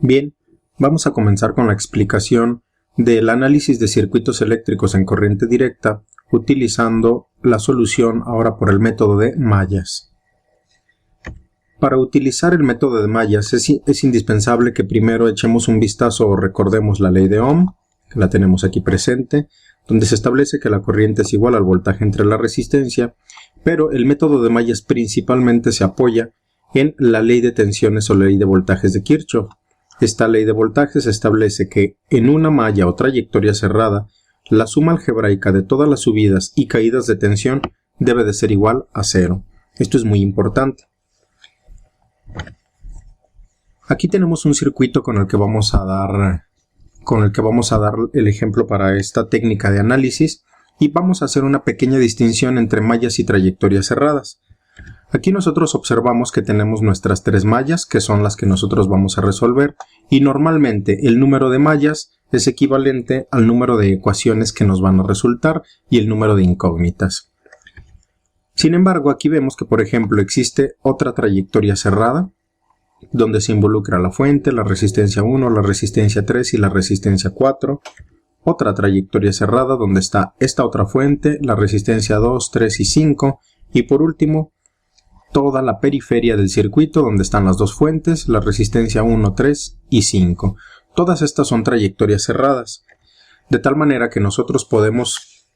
Bien, vamos a comenzar con la explicación del análisis de circuitos eléctricos en corriente directa utilizando la solución ahora por el método de mallas. Para utilizar el método de mallas es indispensable que primero echemos un vistazo o recordemos la ley de Ohm, que la tenemos aquí presente, donde se establece que la corriente es igual al voltaje entre la resistencia, pero el método de mallas principalmente se apoya en la ley de tensiones o ley de voltajes de Kirchhoff. Esta ley de voltajes establece que en una malla o trayectoria cerrada, la suma algebraica de todas las subidas y caídas de tensión debe de ser igual a 0. Esto es muy importante. Aquí tenemos un circuito con el que vamos a dar el ejemplo para esta técnica de análisis y vamos a hacer una pequeña distinción entre mallas y trayectorias cerradas. Aquí nosotros observamos que tenemos nuestras tres mallas, que son las que nosotros vamos a resolver, y normalmente el número de mallas es equivalente al número de ecuaciones que nos van a resultar y el número de incógnitas. Sin embargo, aquí vemos que, por ejemplo, existe otra trayectoria cerrada, donde se involucra la fuente, la resistencia 1, la resistencia 3 y la resistencia 4. Otra trayectoria cerrada donde está esta otra fuente, la resistencia 2, 3 y 5. Y por último, toda la periferia del circuito donde están las dos fuentes, la resistencia 1, 3 y 5. Todas estas son trayectorias cerradas, de tal manera que nosotros podemos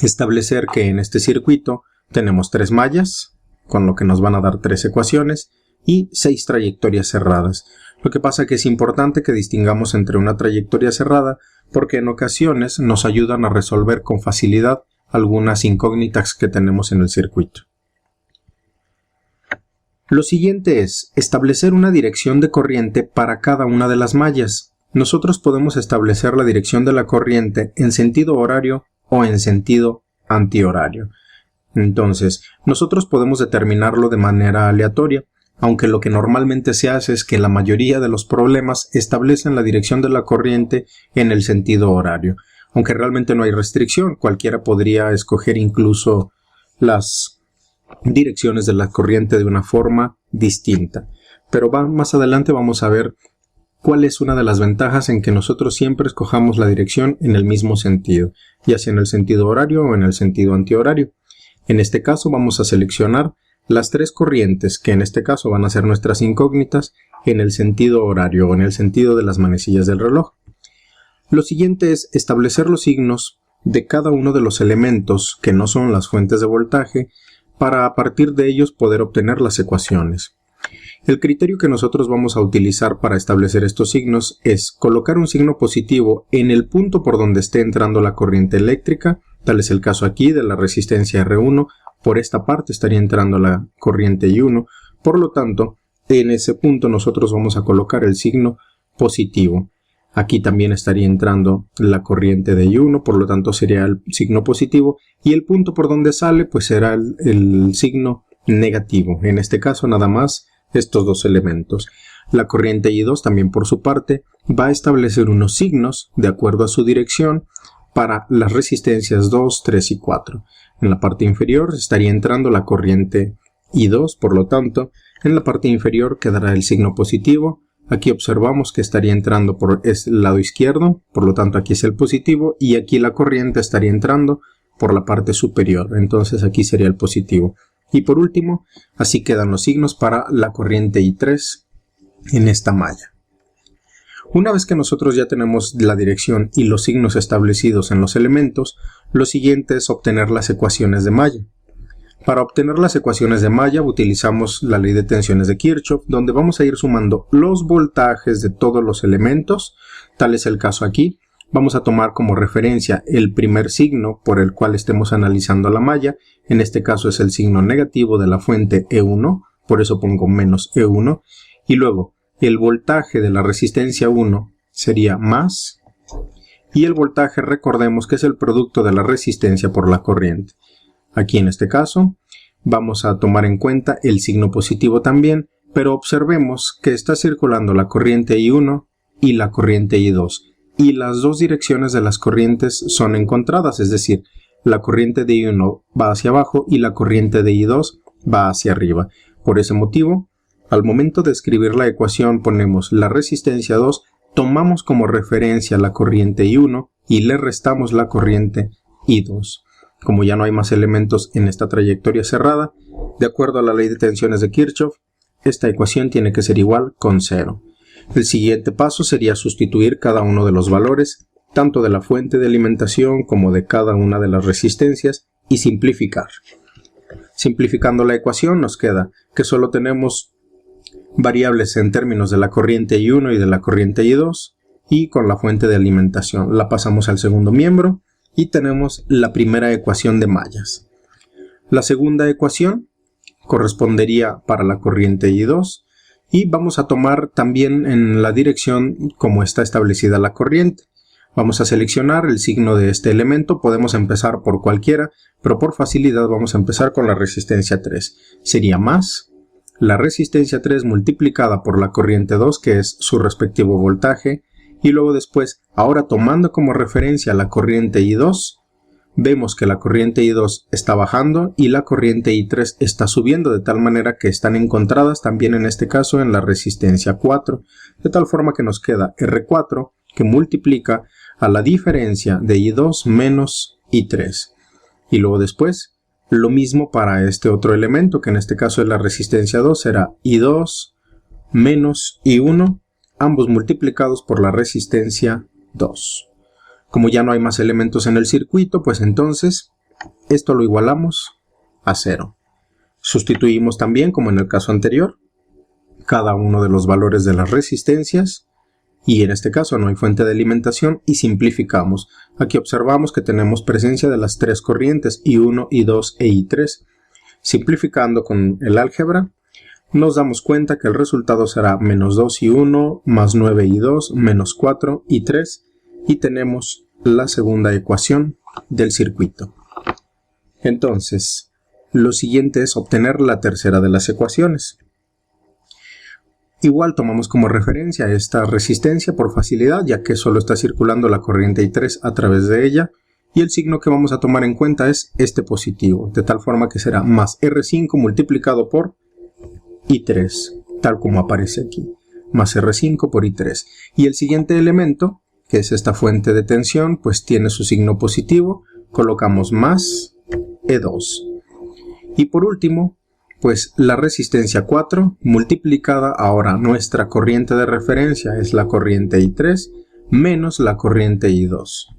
establecer que en este circuito tenemos tres mallas, con lo que nos van a dar tres ecuaciones, y 6 trayectorias cerradas. Lo que pasa es que es importante que distingamos entre una trayectoria cerrada, porque en ocasiones nos ayudan a resolver con facilidad algunas incógnitas que tenemos en el circuito. Lo siguiente es establecer una dirección de corriente para cada una de las mallas. Nosotros podemos establecer la dirección de la corriente en sentido horario o en sentido antihorario. Entonces, nosotros podemos determinarlo de manera aleatoria, aunque lo que normalmente se hace es que la mayoría de los problemas establecen la dirección de la corriente en el sentido horario. Aunque realmente no hay restricción, cualquiera podría escoger incluso las direcciones de la corriente de una forma distinta. Pero más adelante vamos a ver cuál es una de las ventajas en que nosotros siempre escojamos la dirección en el mismo sentido, ya sea en el sentido horario o en el sentido antihorario. En este caso vamos a seleccionar las tres corrientes, que en este caso van a ser nuestras incógnitas, en el sentido horario o en el sentido de las manecillas del reloj. Lo siguiente es establecer los signos de cada uno de los elementos que no son las fuentes de voltaje, para a partir de ellos poder obtener las ecuaciones. El criterio que nosotros vamos a utilizar para establecer estos signos es colocar un signo positivo en el punto por donde esté entrando la corriente eléctrica, tal es el caso aquí de la resistencia R1, por esta parte estaría entrando la corriente I1, por lo tanto, en ese punto nosotros vamos a colocar el signo positivo. Aquí también estaría entrando la corriente de I1, por lo tanto sería el signo positivo, y el punto por donde sale pues será el signo negativo, en este caso nada más estos dos elementos. La corriente I2 también por su parte va a establecer unos signos de acuerdo a su dirección para las resistencias 2, 3 y 4. En la parte inferior estaría entrando la corriente I2, por lo tanto, en la parte inferior quedará el signo positivo. Aquí observamos que estaría entrando por el lado izquierdo, por lo tanto aquí es el positivo, y aquí la corriente estaría entrando por la parte superior, entonces aquí sería el positivo. Y por último, así quedan los signos para la corriente I3 en esta malla. Una vez que nosotros ya tenemos la dirección y los signos establecidos en los elementos, lo siguiente es obtener las ecuaciones de malla. Para obtener las ecuaciones de malla utilizamos la ley de tensiones de Kirchhoff, donde vamos a ir sumando los voltajes de todos los elementos, tal es el caso aquí. Vamos a tomar como referencia el primer signo por el cual estemos analizando la malla, en este caso es el signo negativo de la fuente E1, por eso pongo menos E1, y luego el voltaje de la resistencia 1 sería más, y el voltaje recordemos que es el producto de la resistencia por la corriente. Aquí en este caso vamos a tomar en cuenta el signo positivo también, pero observemos que está circulando la corriente I1 y la corriente I2, y las dos direcciones de las corrientes son encontradas, es decir, la corriente de I1 va hacia abajo y la corriente de I2 va hacia arriba. Por ese motivo Al momento de escribir la ecuación ponemos la resistencia 2, tomamos como referencia la corriente I1 y le restamos la corriente I2. Como ya no hay más elementos en esta trayectoria cerrada, de acuerdo a la ley de tensiones de Kirchhoff, esta ecuación tiene que ser igual con 0. El siguiente paso sería sustituir cada uno de los valores, tanto de la fuente de alimentación como de cada una de las resistencias, y simplificar. Simplificando la ecuación nos queda que solo tenemos variables en términos de la corriente I1 y de la corriente I2, y con la fuente de alimentación la pasamos al segundo miembro y tenemos la primera ecuación de mallas. La segunda ecuación correspondería para la corriente I2 y vamos a tomar también en la dirección como está establecida la corriente. Vamos a seleccionar el signo de este elemento, podemos empezar por cualquiera, pero por facilidad vamos a empezar con la resistencia 3. Sería más la resistencia 3 multiplicada por la corriente 2, que es su respectivo voltaje, y luego después, ahora tomando como referencia la corriente I2, vemos que la corriente I2 está bajando y la corriente I3 está subiendo, de tal manera que están encontradas también en este caso en la resistencia 4, de tal forma que nos queda R4 que multiplica a la diferencia de I2 menos I3. Y luego después, lo mismo para este otro elemento, que en este caso es la resistencia 2, será I2 menos I1, ambos multiplicados por la resistencia 2. Como ya no hay más elementos en el circuito, pues entonces esto lo igualamos a 0. Sustituimos también, como en el caso anterior, cada uno de los valores de las resistencias, y en este caso no hay fuente de alimentación, y simplificamos. Aquí observamos que tenemos presencia de las tres corrientes, I1, I2 e I3. Simplificando con el álgebra, nos damos cuenta que el resultado será menos 2I1 más 9I2 menos 4I3, y tenemos la segunda ecuación del circuito. Entonces, lo siguiente es obtener la tercera de las ecuaciones. Igual tomamos como referencia esta resistencia por facilidad, ya que solo está circulando la corriente I3 a través de ella, y el signo que vamos a tomar en cuenta es este positivo, de tal forma que será más R5 multiplicado por I3, tal como aparece aquí, más R5 por I3. Y el siguiente elemento, que es esta fuente de tensión, pues tiene su signo positivo, colocamos más E2. Y por último, pues la resistencia 4 multiplicada, ahora nuestra corriente de referencia es la corriente I3 menos la corriente I2.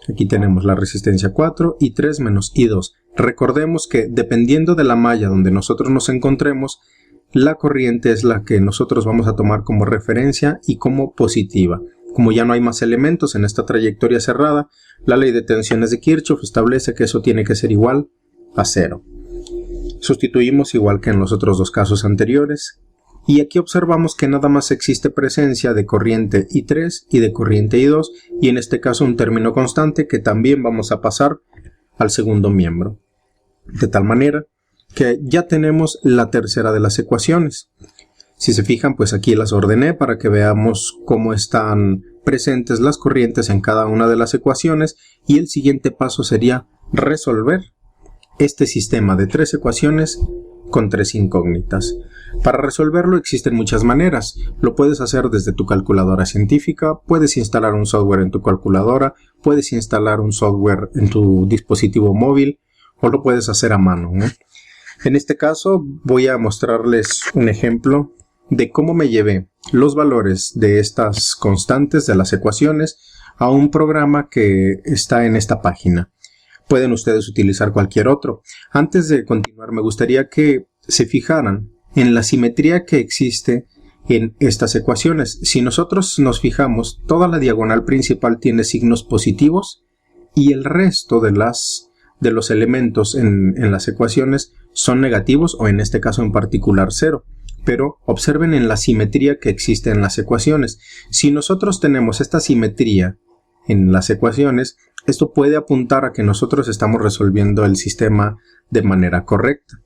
Aquí tenemos la resistencia 4, I3 menos I2. Recordemos que dependiendo de la malla donde nosotros nos encontremos, la corriente es la que nosotros vamos a tomar como referencia y como positiva. Como ya no hay más elementos en esta trayectoria cerrada, la ley de tensiones de Kirchhoff establece que eso tiene que ser igual a 0. Sustituimos igual que en los otros dos casos anteriores, y aquí observamos que nada más existe presencia de corriente I3 y de corriente I2, y en este caso un término constante que también vamos a pasar al segundo miembro. De tal manera que ya tenemos la tercera de las ecuaciones. Si se fijan, pues aquí las ordené para que veamos cómo están presentes las corrientes en cada una de las ecuaciones, y el siguiente paso sería resolver este sistema de tres ecuaciones con tres incógnitas. Para resolverlo existen muchas maneras. Lo puedes hacer desde tu calculadora científica, puedes instalar un software en tu calculadora, puedes instalar un software en tu dispositivo móvil, o lo puedes hacer a mano, ¿no? En este caso voy a mostrarles un ejemplo de cómo me llevé los valores de estas constantes de las ecuaciones a un programa que está en esta página. Pueden ustedes utilizar cualquier otro. Antes de continuar, me gustaría que se fijaran en la simetría que existe en estas ecuaciones. Si nosotros nos fijamos, toda la diagonal principal tiene signos positivos y el resto de los elementos en las ecuaciones son negativos, o en este caso en particular 0. Pero observen en la simetría que existe en las ecuaciones. Si nosotros tenemos esta simetría en las ecuaciones, esto puede apuntar a que nosotros estamos resolviendo el sistema de manera correcta.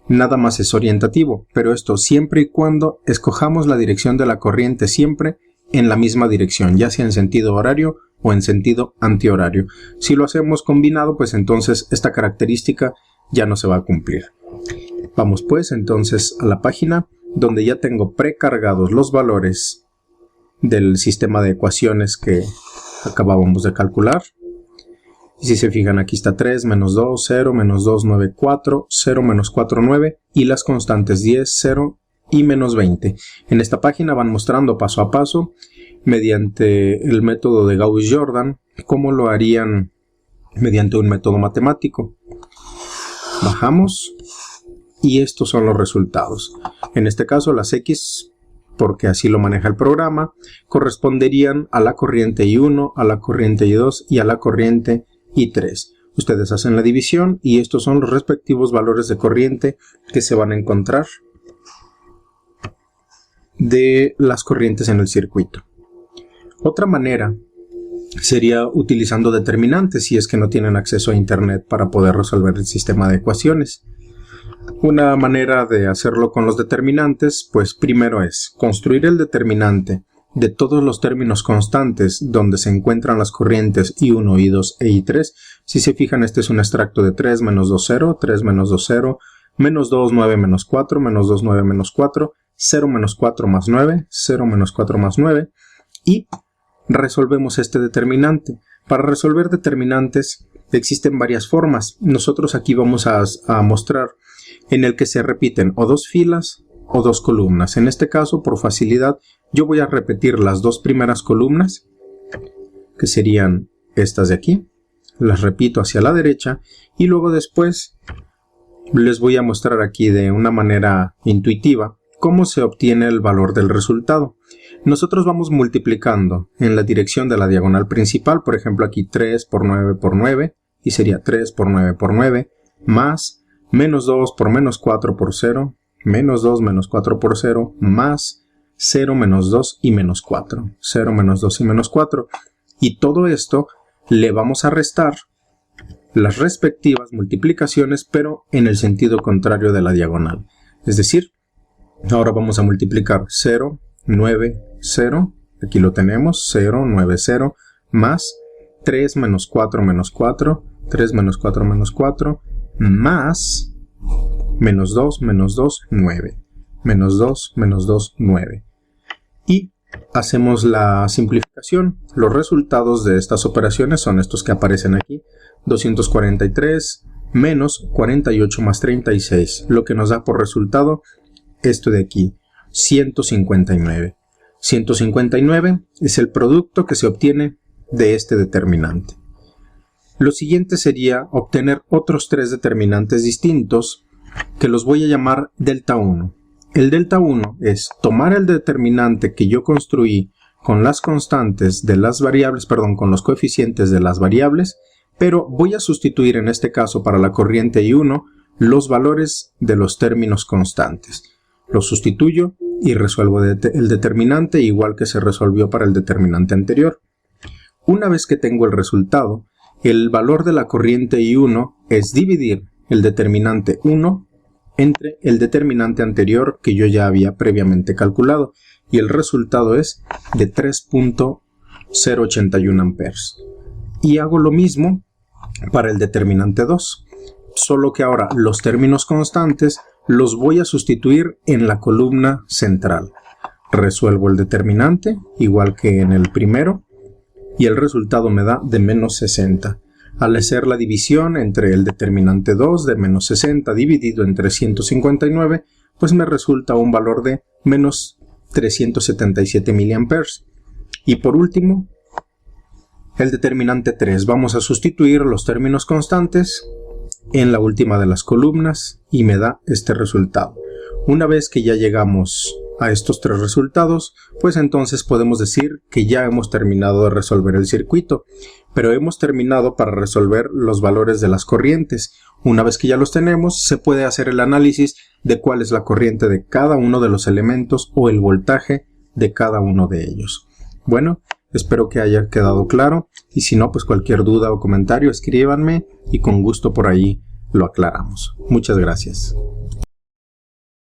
Nada más es orientativo, pero esto siempre y cuando escojamos la dirección de la corriente siempre en la misma dirección, ya sea en sentido horario o en sentido antihorario. Si lo hacemos combinado, pues entonces esta característica ya no se va a cumplir. Vamos pues entonces a la página donde ya tengo precargados los valores del sistema de ecuaciones que acabábamos de calcular. Y si se fijan, aquí está 3, menos 2, 0, menos 2, 9, 4, 0, menos 4, 9, y las constantes 10, 0 y menos 20. En esta página van mostrando paso a paso, mediante el método de Gauss-Jordan, cómo lo harían mediante un método matemático. Bajamos y estos son los resultados. En este caso las X, porque así lo maneja el programa, corresponderían a la corriente I1, a la corriente I2 y a la corriente I3. Ustedes hacen la división y estos son los respectivos valores de corriente que se van a encontrar de las corrientes en el circuito. Otra manera sería utilizando determinantes si es que no tienen acceso a internet para poder resolver el sistema de ecuaciones. Una manera de hacerlo con los determinantes, pues primero es construir el determinante de todos los términos constantes donde se encuentran las corrientes I1, I2 e I3. Si se fijan, este es un extracto de 3, menos 2, 0, 3, menos 2, 0, menos 2, 9, menos 4, menos 2, 9, menos 4, 0, menos 4 más 9, 0, menos 4 más 9, y resolvemos este determinante. Para resolver determinantes existen varias formas. Nosotros aquí vamos a mostrar en el que se repiten o dos filas o dos columnas. En este caso, por facilidad, yo voy a repetir las dos primeras columnas, que serían estas de aquí. Las repito hacia la derecha y luego después les voy a mostrar aquí de una manera intuitiva cómo se obtiene el valor del resultado. Nosotros vamos multiplicando en la dirección de la diagonal principal, por ejemplo aquí 3 por 9 por 9, y sería 3 por 9 por 9, más menos 2 por menos 4 por 0, menos 2 menos 4 por 0, más 0 menos 2 y menos 4, 0 menos 2 y menos 4. Y todo esto le vamos a restar las respectivas multiplicaciones, pero en el sentido contrario de la diagonal. Es decir, ahora vamos a multiplicar 0, 9, 0, aquí lo tenemos, 0, 9, 0, más 3 menos 4 menos 4, 3 menos 4 menos 4, más menos 2, 9, menos 2, 9. Y hacemos la simplificación. Los resultados de estas operaciones son estos que aparecen aquí, 243 menos 48 más 36, lo que nos da por resultado esto de aquí, 159. 159 es el producto que se obtiene de este determinante. Lo siguiente sería obtener otros tres determinantes distintos que los voy a llamar delta 1. El delta 1 es tomar el determinante que yo construí con las constantes de las variables, con los coeficientes de las variables, pero voy a sustituir en este caso para la corriente I1 los valores de los términos constantes. Lo sustituyo y resuelvo el determinante igual que se resolvió para el determinante anterior. Una vez que tengo el resultado, el valor de la corriente I1 es dividir el determinante 1 entre el determinante anterior que yo ya había previamente calculado, y el resultado es de 3.081 amperes. Y hago lo mismo para el determinante 2, solo que ahora los términos constantes los voy a sustituir en la columna central. Resuelvo el determinante, igual que en el primero, y el resultado me da de menos 60. Al hacer la división entre el determinante 2 de menos 60 dividido entre 159, pues me resulta un valor de menos 377 mA. Y por último, el determinante 3. Vamos a sustituir los términos constantes en la última de las columnas y me da este resultado. Una vez que ya llegamos a estos tres resultados, pues entonces podemos decir que ya hemos terminado de resolver el circuito, pero hemos terminado para resolver los valores de las corrientes. Una vez que ya los tenemos, se puede hacer el análisis de cuál es la corriente de cada uno de los elementos o el voltaje de cada uno de ellos. Bueno, espero que haya quedado claro, y si no, pues cualquier duda o comentario escríbanme y con gusto por ahí lo aclaramos. Muchas gracias.